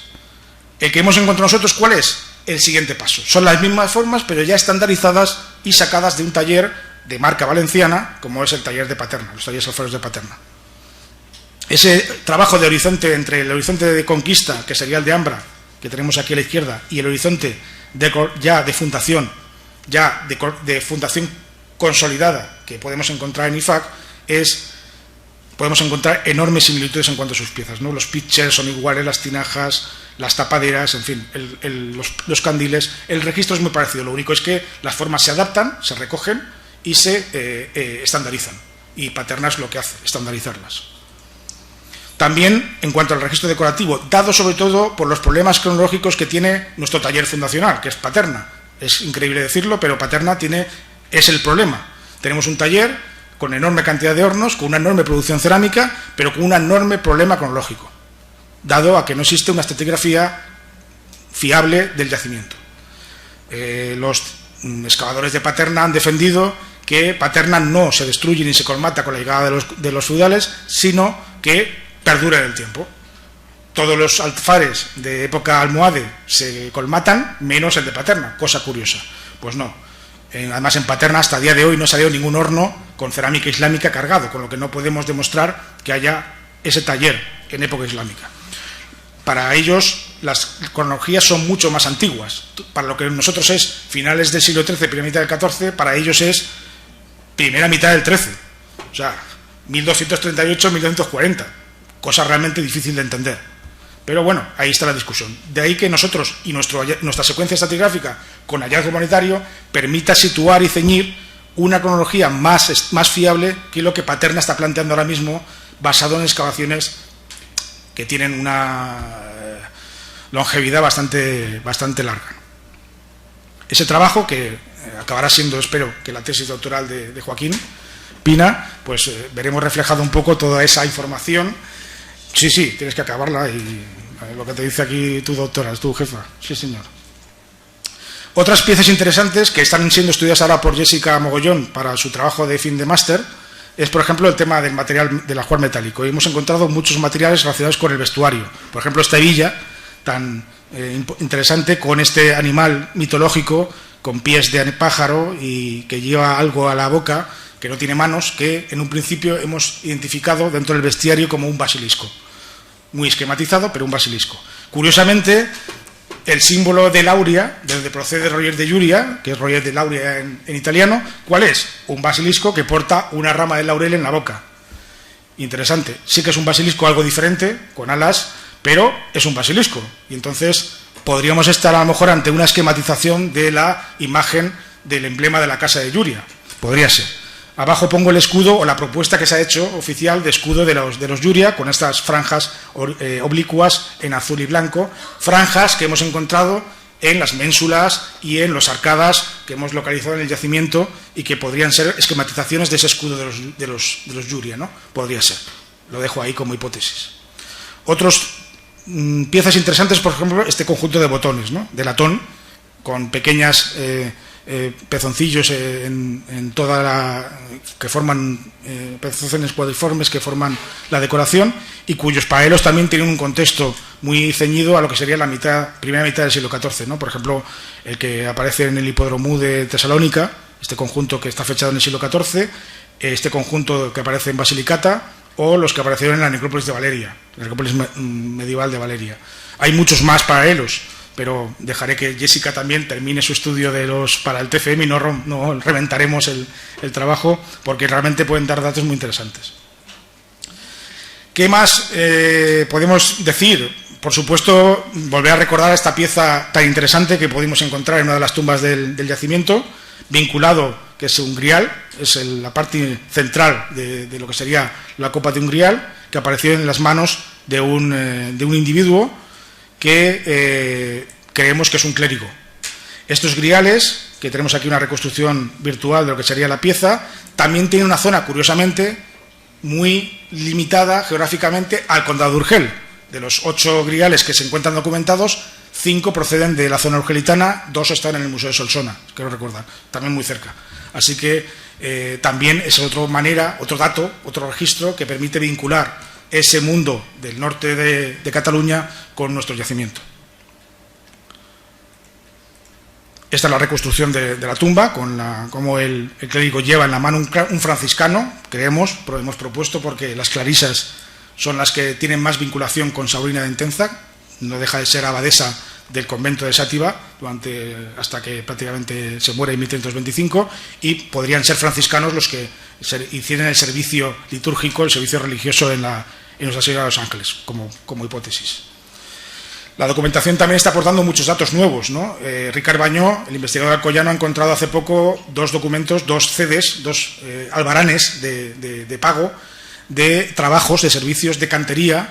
El que hemos encontrado nosotros, ¿cuál es? El siguiente paso. Son las mismas formas, pero ya estandarizadas y sacadas de un taller de marca valenciana, como es el taller de Paterna, los talleres alfareros de Paterna. Ese trabajo de horizonte entre el horizonte de conquista, que sería el de Ambra, que tenemos aquí a la izquierda, y el horizonte de fundación, de fundación consolidada, que podemos encontrar en IFAC, podemos encontrar enormes similitudes en cuanto a sus piezas, ¿no? Los pitchers son iguales, las tinajas, las tapaderas, en fin, los candiles. El registro es muy parecido, lo único es que las formas se adaptan, se recogen y se estandarizan. Y Paterna es lo que hace, estandarizarlas. También, en cuanto al registro decorativo, dado sobre todo por los problemas cronológicos que tiene nuestro taller fundacional, que es Paterna. Es increíble decirlo, pero Paterna es el problema. Tenemos un taller con enorme cantidad de hornos, con una enorme producción cerámica, pero con un enorme problema cronológico, dado a que no existe una estratigrafía fiable del yacimiento. Los excavadores de Paterna han defendido que Paterna no se destruye ni se colmata con la llegada de los feudales, sino que perdura en el tiempo. Todos los alfares de época almohade se colmatan, menos el de Paterna, cosa curiosa. Pues no. Además, en Paterna hasta el día de hoy no ha salido ningún horno con cerámica islámica cargado, con lo que no podemos demostrar que haya ese taller en época islámica. Para ellos las cronologías son mucho más antiguas. Para lo que nosotros es finales del siglo XIII, primera mitad del XIV, para ellos es primera mitad del XIII. O sea, 1238-1240. Cosa realmente difícil de entender. Pero bueno, ahí está la discusión. De ahí que nosotros y nuestra secuencia estratigráfica con hallazgo monetario permita situar y ceñir una cronología más fiable que lo que Paterna está planteando ahora mismo, basado en excavaciones que tienen una longevidad bastante larga. Ese trabajo, que acabará siendo, espero, que la tesis doctoral de Joaquín Pina, pues veremos reflejado un poco toda esa información. Sí, tienes que acabarla y lo que te dice aquí tu doctora, es tu jefa. Sí, señor. Otras piezas interesantes que están siendo estudiadas ahora por Jessica Mogollón para su trabajo de fin de máster es, por ejemplo, el tema del material del ajuar metálico. Y hemos encontrado muchos materiales relacionados con el vestuario. Por ejemplo, esta hebilla tan interesante con este animal mitológico con pies de pájaro y que lleva algo a la boca, que no tiene manos, que en un principio hemos identificado dentro del bestiario como un basilisco. Muy esquematizado, pero un basilisco. Curiosamente, el símbolo de Lauria, de donde procede Roger de Giuria, que es Roger de Lauria en italiano, ¿cuál es? Un basilisco que porta una rama de laurel en la boca. Interesante. Sí que es un basilisco algo diferente, con alas, pero es un basilisco. Y entonces podríamos estar a lo mejor ante una esquematización de la imagen del emblema de la casa de Giuria. Podría ser. Abajo pongo el escudo o la propuesta que se ha hecho oficial de escudo de los Giuria, con estas franjas oblicuas en azul y blanco, franjas que hemos encontrado en las ménsulas y en los arcadas que hemos localizado en el yacimiento y que podrían ser esquematizaciones de ese escudo de los Giuria, ¿no? Podría ser. Lo dejo ahí como hipótesis. Otras piezas interesantes, por ejemplo, este conjunto de botones, ¿no? De latón, con pequeñas pezoncillos en toda que forman pezones cuadriformes que forman la decoración y cuyos paelos también tienen un contexto muy ceñido a lo que sería la primera mitad del siglo XIV, ¿no? Por ejemplo, el que aparece en el hipódromo de Tesalónica, este conjunto que está fechado en el siglo XIV, este conjunto que aparece en Basilicata, o los que aparecieron en la necrópolis de Valeria, la necrópolis medieval de Valeria. Hay muchos más paralelos, pero dejaré que Jessica también termine su estudio para el TFM y no reventaremos el trabajo, porque realmente pueden dar datos muy interesantes. ¿Qué más podemos decir? Por supuesto, volver a recordar esta pieza tan interesante que pudimos encontrar en una de las tumbas del yacimiento, vinculado, que es un grial, es la parte central de lo que sería la copa de un grial, que apareció en las manos de un individuo que creemos que es un clérigo. Estos griales, que tenemos aquí una reconstrucción virtual de lo que sería la pieza, también tienen una zona, curiosamente, muy limitada geográficamente al condado de Urgel. de los 8 griales que se encuentran documentados, 5 proceden de la zona urgelitana, 2 están en el Museo de Solsona, quiero recordar, también muy cerca. Así que también es otra manera, otro dato, otro registro que permite vincular ese mundo del norte de Cataluña con nuestro yacimiento. Esta es la reconstrucción de la tumba, como el clérigo lleva en la mano un franciscano, creemos, pero hemos propuesto porque las clarisas son las que tienen más vinculación con Sabrina de Entenza, no deja de ser abadesa del convento de Sátiva hasta que prácticamente se muere en 1325, y podrían ser franciscanos los que hicieran el servicio litúrgico, el servicio religioso en Nuestra Señora de los Ángeles, como hipótesis. La documentación también está aportando muchos datos nuevos, ¿no? Ricard Bañó, el investigador alcoyano, ha encontrado hace poco 2 documentos, 2 CDs, 2 albaranes de pago de trabajos, de servicios de cantería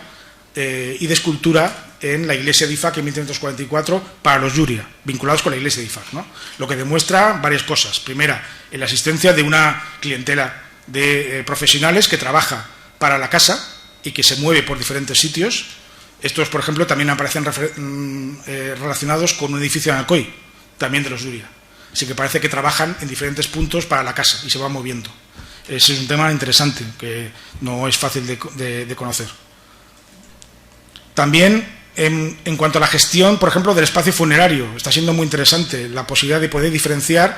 y de escultura en la iglesia de Ifac en 1344 para los Llúria, vinculados con la iglesia de Ifac, ¿no? Lo que demuestra varias cosas. Primera, en la existencia de una clientela de profesionales que trabaja para la casa y que se mueve por diferentes sitios. Estos, por ejemplo, también aparecen relacionados con un edificio en Alcoy, también de los Llúria. Así que parece que trabajan en diferentes puntos para la casa y se van moviendo. Ese es un tema interesante que no es fácil de conocer. También, en cuanto a la gestión, por ejemplo, del espacio funerario, está siendo muy interesante la posibilidad de poder diferenciar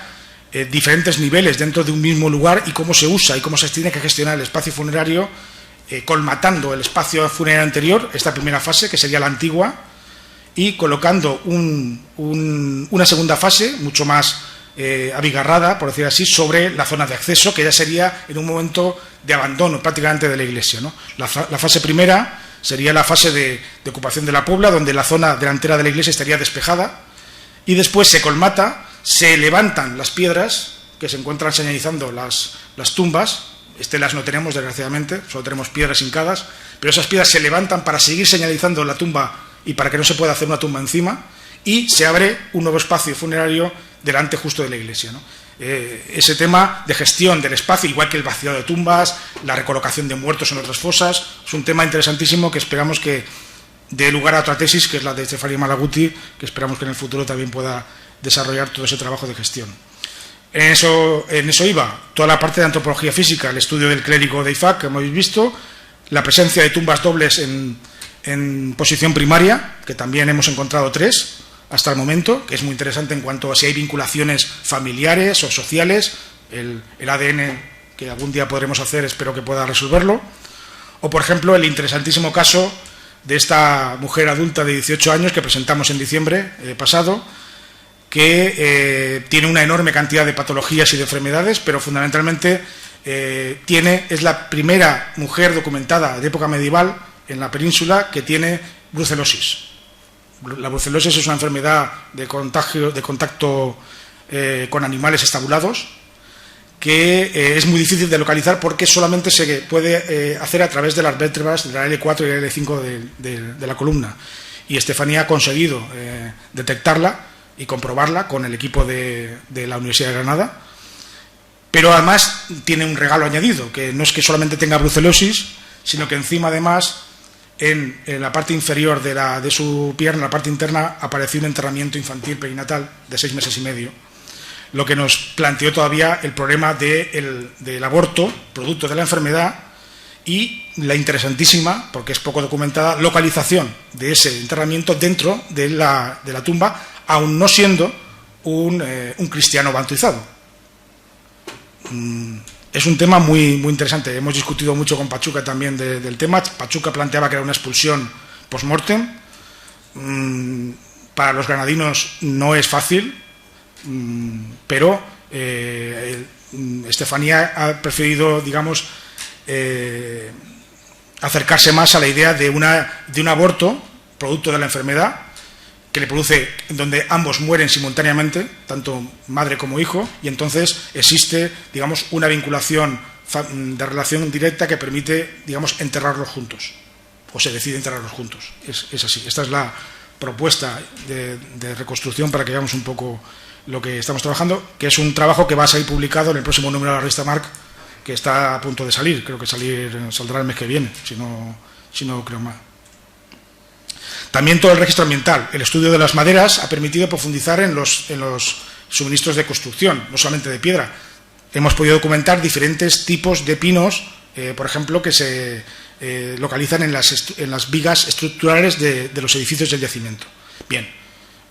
diferentes niveles dentro de un mismo lugar y cómo se usa y cómo se tiene que gestionar el espacio funerario, colmatando el espacio funerario anterior, esta primera fase, que sería la antigua, y colocando una segunda fase, mucho más abigarrada, por decir así, sobre la zona de acceso, que ya sería en un momento de abandono prácticamente de la iglesia, ¿no? La fase primera sería la fase de ocupación de la Puebla, donde la zona delantera de la iglesia estaría despejada, y después se colmata, se levantan las piedras que se encuentran señalizando las tumbas. Estelas no tenemos, desgraciadamente, solo tenemos piedras hincadas, pero esas piedras se levantan para seguir señalizando la tumba y para que no se pueda hacer una tumba encima, y se abre un nuevo espacio funerario delante justo de la iglesia, ¿no? Ese tema de gestión del espacio, igual que el vaciado de tumbas, la recolocación de muertos en otras fosas, es un tema interesantísimo que esperamos que dé lugar a otra tesis, que es la de Estefanía Malaguti, que esperamos que en el futuro también pueda desarrollar todo ese trabajo de gestión. En eso iba toda la parte de antropología física, el estudio del clérigo de Ifac, que hemos visto, la presencia de tumbas dobles en posición primaria, que también hemos encontrado 3 hasta el momento, que es muy interesante en cuanto a si hay vinculaciones familiares o sociales, el ADN que algún día podremos hacer, espero que pueda resolverlo. O, por ejemplo, el interesantísimo caso de esta mujer adulta de 18 años que presentamos en diciembre pasado, que tiene una enorme cantidad de patologías y de enfermedades, pero fundamentalmente es la primera mujer documentada de época medieval en la península que tiene brucelosis. La brucelosis es una enfermedad de contacto con animales estabulados que es muy difícil de localizar porque solamente se puede hacer a través de las vértebras de la L4 y la L5 de la columna. Y Estefanía ha conseguido detectarla y comprobarla con el equipo de la Universidad de Granada, pero además tiene un regalo añadido, que no es que solamente tenga brucelosis, sino que encima además en la parte inferior de su pierna, en la parte interna, apareció un enterramiento infantil perinatal de 6 meses y medio, lo que nos planteó todavía el problema del aborto, producto de la enfermedad, y la interesantísima, porque es poco documentada, localización de ese enterramiento dentro de la tumba, aún no siendo un cristiano bautizado. Es un tema muy, muy interesante. Hemos discutido mucho con Pachuca también del tema. Pachuca planteaba que era una expulsión post-mortem. Para los granadinos no es fácil, pero Estefanía ha preferido, digamos, acercarse más a la idea de un aborto producto de la enfermedad, que le produce, donde ambos mueren simultáneamente, tanto madre como hijo, y entonces existe, digamos, una vinculación de relación directa que permite, digamos, enterrarlos juntos, o se decide enterrarlos juntos. Es así. Esta es la propuesta de reconstrucción para que veamos un poco lo que estamos trabajando, que es un trabajo que va a salir publicado en el próximo número de la revista Marc, que está a punto de salir. Creo que saldrá el mes que viene, si no creo mal. También todo el registro ambiental. El estudio de las maderas ha permitido profundizar en los suministros de construcción, no solamente de piedra. Hemos podido documentar diferentes tipos de pinos, por ejemplo, que se localizan en las vigas estructurales de los edificios del yacimiento. Bien,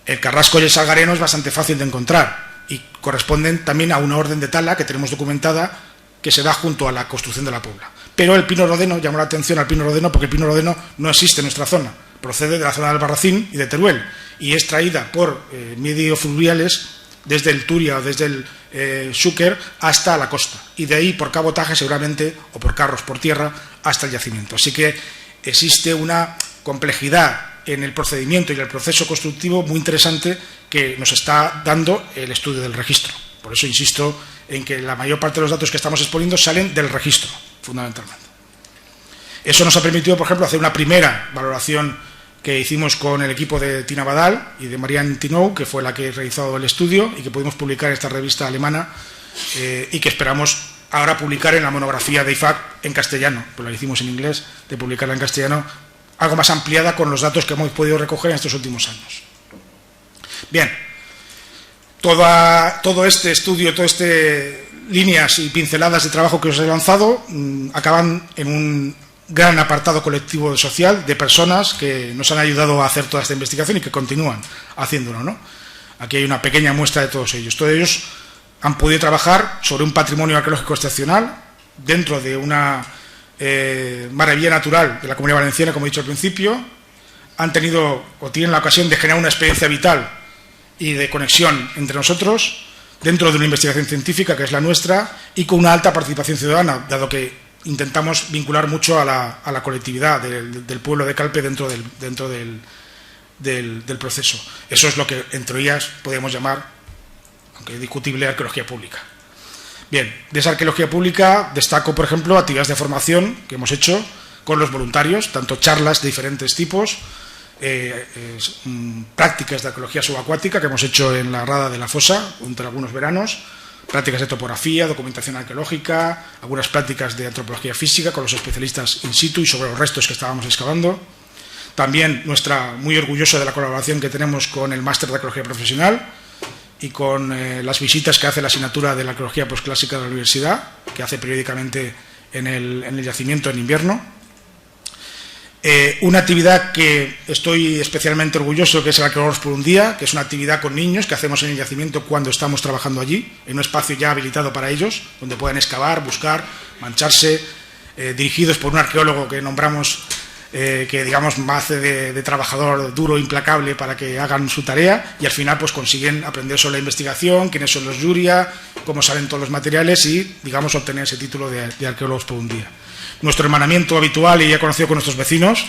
el carrasco y el salgareno es bastante fácil de encontrar y corresponden también a una orden de tala que tenemos documentada que se da junto a la construcción de la Pobla. Pero el pino rodeno, llamó la atención al pino rodeno porque el pino rodeno no existe en nuestra zona, procede de la zona del Albarracín y de Teruel y es traída por medios fluviales desde el Turia o desde el Xúquer hasta la costa y de ahí por cabotaje seguramente o por carros por tierra hasta el yacimiento. Así que existe una complejidad en el procedimiento y el proceso constructivo muy interesante que nos está dando el estudio del registro. Por eso insisto en que la mayor parte de los datos que estamos exponiendo salen del registro, fundamentalmente. Eso nos ha permitido, por ejemplo, hacer una primera valoración que hicimos con el equipo de Tina Badal y de Marianne Tinou, que fue la que ha realizado el estudio y que pudimos publicar en esta revista alemana y que esperamos ahora publicar en la monografía de IFAC en castellano, pues la hicimos en inglés, de publicarla en castellano, algo más ampliada con los datos que hemos podido recoger en estos últimos años. Bien, todo este estudio, todas estas líneas y pinceladas de trabajo que os he lanzado acaban en un gran apartado colectivo social de personas que nos han ayudado a hacer toda esta investigación y que continúan haciéndolo, ¿no? Aquí hay una pequeña muestra de todos ellos. Todos ellos han podido trabajar sobre un patrimonio arqueológico excepcional dentro de una maravilla natural de la Comunidad Valenciana, como he dicho al principio. Han tenido o tienen la ocasión de generar una experiencia vital y de conexión entre nosotros dentro de una investigación científica que es la nuestra y con una alta participación ciudadana, dado que intentamos vincular mucho a la colectividad del pueblo de Calpe dentro del proceso. Eso es lo que, entre ellas, podemos llamar, aunque es discutible, arqueología pública. Bien, de esa arqueología pública destaco, por ejemplo, actividades de formación que hemos hecho con los voluntarios, tanto charlas de diferentes tipos, prácticas de arqueología subacuática que hemos hecho en la Rada de la Fosa, entre algunos veranos, prácticas de topografía, documentación arqueológica, algunas prácticas de antropología física con los especialistas in situ y sobre los restos que estábamos excavando. También muy orgulloso de la colaboración que tenemos con el máster de arqueología profesional y con las visitas que hace la asignatura de la arqueología posclásica de la universidad, que hace periódicamente en el yacimiento en invierno. Una actividad que estoy especialmente orgulloso, que es el Arqueólogos por un Día, que es una actividad con niños que hacemos en el yacimiento cuando estamos trabajando allí, en un espacio ya habilitado para ellos, donde puedan excavar, buscar, mancharse, dirigidos por un arqueólogo que nombramos, que digamos hace de trabajador duro, implacable, para que hagan su tarea y al final pues consiguen aprender sobre la investigación, quiénes son los Yuria, cómo salen todos los materiales y digamos obtener ese título de Arqueólogos por un Día. Nuestro hermanamiento habitual y ya conocido con nuestros vecinos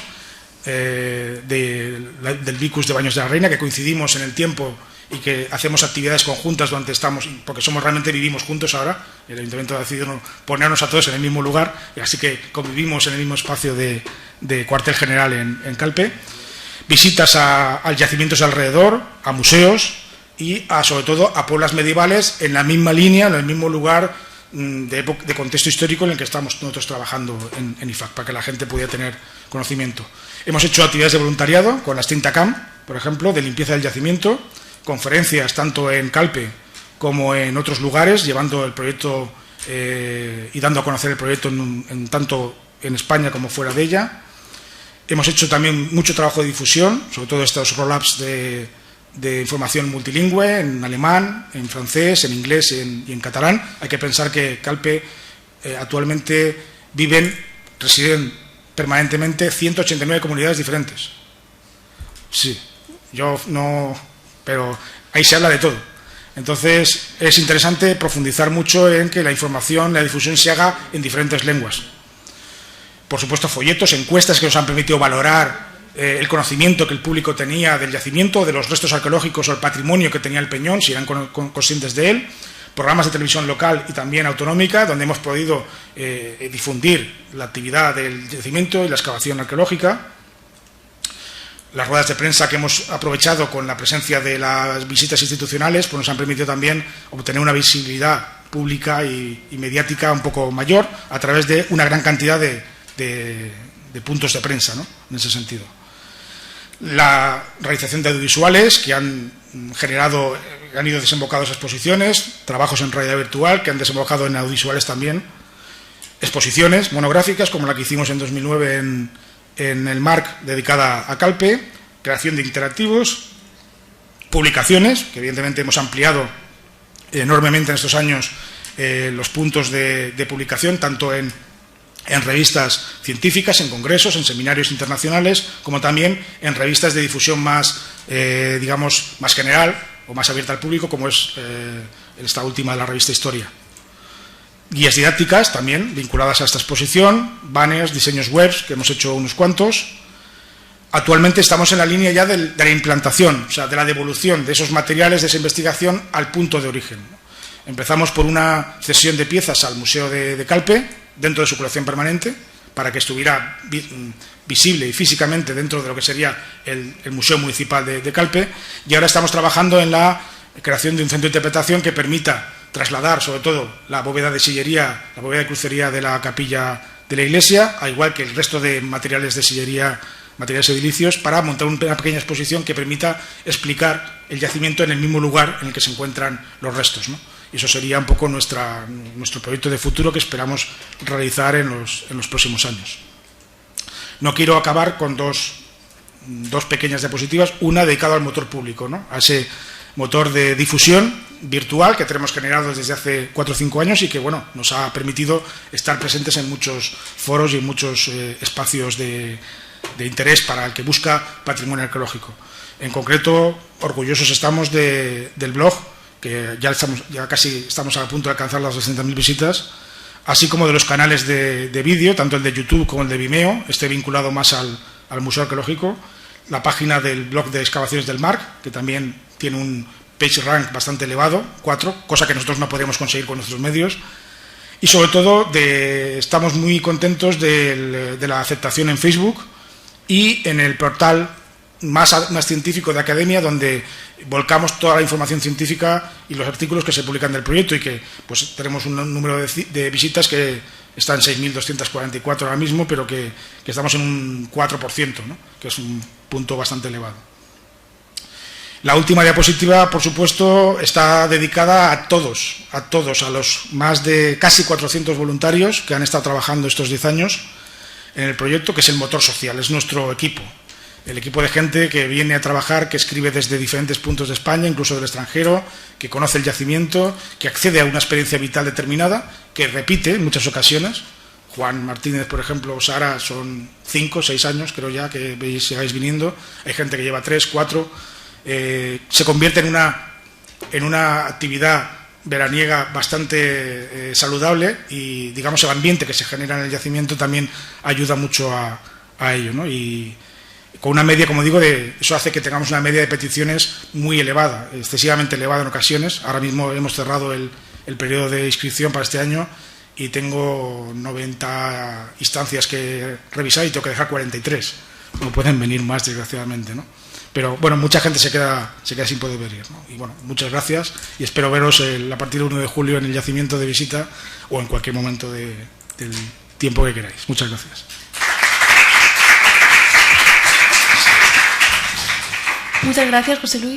del Vicus de Baños de la Reina, que coincidimos en el tiempo y que hacemos actividades conjuntas donde estamos, porque realmente vivimos juntos ahora. El Ayuntamiento ha decidido ponernos a todos en el mismo lugar, así que convivimos en el mismo espacio de cuartel general en Calpe. Visitas a yacimientos alrededor, a museos y sobre todo a pueblas medievales en la misma línea, en el mismo lugar de contexto histórico en el que estamos nosotros trabajando en IFAC, para que la gente pudiera tener conocimiento. Hemos hecho actividades de voluntariado con las Tinta Camp, por ejemplo, de limpieza del yacimiento, conferencias tanto en Calpe como en otros lugares, llevando el proyecto y dando a conocer el proyecto tanto en España como fuera de ella. Hemos hecho también mucho trabajo de difusión, sobre todo estos roll-ups de información multilingüe, en alemán, en francés, en inglés y en catalán. Hay que pensar que Calpe actualmente residen permanentemente 189 comunidades diferentes. Sí, pero ahí se habla de todo. Entonces es interesante profundizar mucho en que la información, la difusión se haga en diferentes lenguas. Por supuesto, folletos, encuestas que nos han permitido valorar el conocimiento que el público tenía del yacimiento, de los restos arqueológicos o el patrimonio que tenía el peñón, si eran conscientes de él. Programas de televisión local y también autonómica, donde hemos podido difundir la actividad del yacimiento y la excavación arqueológica. Las ruedas de prensa que hemos aprovechado con la presencia de las visitas institucionales, pues nos han permitido también obtener una visibilidad pública y mediática un poco mayor a través de una gran cantidad de puntos de prensa, ¿no? En ese sentido. la realización de audiovisuales que han ido desembocados a exposiciones, trabajos en realidad virtual que han desembocado en audiovisuales también, exposiciones monográficas como la que hicimos en 2009 en el MARC dedicada a Calpe, creación de interactivos, publicaciones, que evidentemente hemos ampliado enormemente en estos años los puntos de publicación, tanto en revistas científicas, en congresos, en seminarios internacionales, como también en revistas de difusión más, digamos, más general o más abierta al público, como es esta última de la revista Historia. Guías didácticas también vinculadas a esta exposición, banners, diseños webs, que hemos hecho unos cuantos. Actualmente estamos en la línea ya de la implantación, o sea, de la devolución de esos materiales, de esa investigación al punto de origen. Empezamos por una cesión de piezas al Museo de Calpe, dentro de su colección permanente, para que estuviera visible y físicamente dentro de lo que sería el Museo Municipal de Calpe, y ahora estamos trabajando en la creación de un centro de interpretación que permita trasladar sobre todo la bóveda de sillería, la bóveda de crucería de la capilla de la iglesia, al igual que el resto de materiales de sillería, materiales edilicios, para montar una pequeña exposición que permita explicar el yacimiento en el mismo lugar en el que se encuentran los restos, ¿no? Y eso sería un poco nuestro proyecto de futuro que esperamos realizar en los próximos años. No quiero acabar con dos pequeñas diapositivas, una dedicada al motor público, ¿no? A ese motor de difusión virtual que tenemos generado desde hace 4 o 5 años y que, bueno, nos ha permitido estar presentes en muchos foros y en muchos espacios de interés para el que busca patrimonio arqueológico. En concreto, orgullosos estamos del blog, que ya casi estamos a punto de alcanzar las 200.000 visitas, así como de los canales de vídeo, tanto el de YouTube como el de Vimeo, vinculado más al Museo Arqueológico, la página del blog de excavaciones del MARC, que también tiene un page rank bastante elevado, 4, cosa que nosotros no podríamos conseguir con nuestros medios, y sobre todo estamos muy contentos de la aceptación en Facebook y en el portal más científico de Academia, donde volcamos toda la información científica y los artículos que se publican del proyecto, y que pues tenemos un número de visitas que está en 6.244 ahora mismo, pero que estamos en un 4%, ¿no? Que es un punto bastante elevado. La última diapositiva, por supuesto, está dedicada a todos, a los más de casi 400 voluntarios que han estado trabajando estos 10 años en el proyecto, que es el motor social, es nuestro equipo. El equipo de gente que viene a trabajar, que escribe desde diferentes puntos de España, incluso del extranjero, que conoce el yacimiento, que accede a una experiencia vital determinada, que repite en muchas ocasiones. Juan Martínez, por ejemplo, Sara, son 5 o 6 años, creo ya, que sigáis viniendo. Hay gente que lleva 3, 4. Se convierte en una actividad veraniega bastante saludable, y, digamos, el ambiente que se genera en el yacimiento también ayuda mucho a ello, ¿no? Y con una media, como digo, eso hace que tengamos una media de peticiones muy elevada, excesivamente elevada en ocasiones. Ahora mismo hemos cerrado el periodo de inscripción para este año y tengo 90 instancias que revisar y tengo que dejar 43. No pueden venir más, desgraciadamente, ¿no? Pero bueno, mucha gente se queda sin poder venir, ¿no? Y bueno, muchas gracias y espero veros a partir del 1 de julio en el yacimiento de visita o en cualquier momento del tiempo que queráis. Muchas gracias. Muchas gracias, José Luis.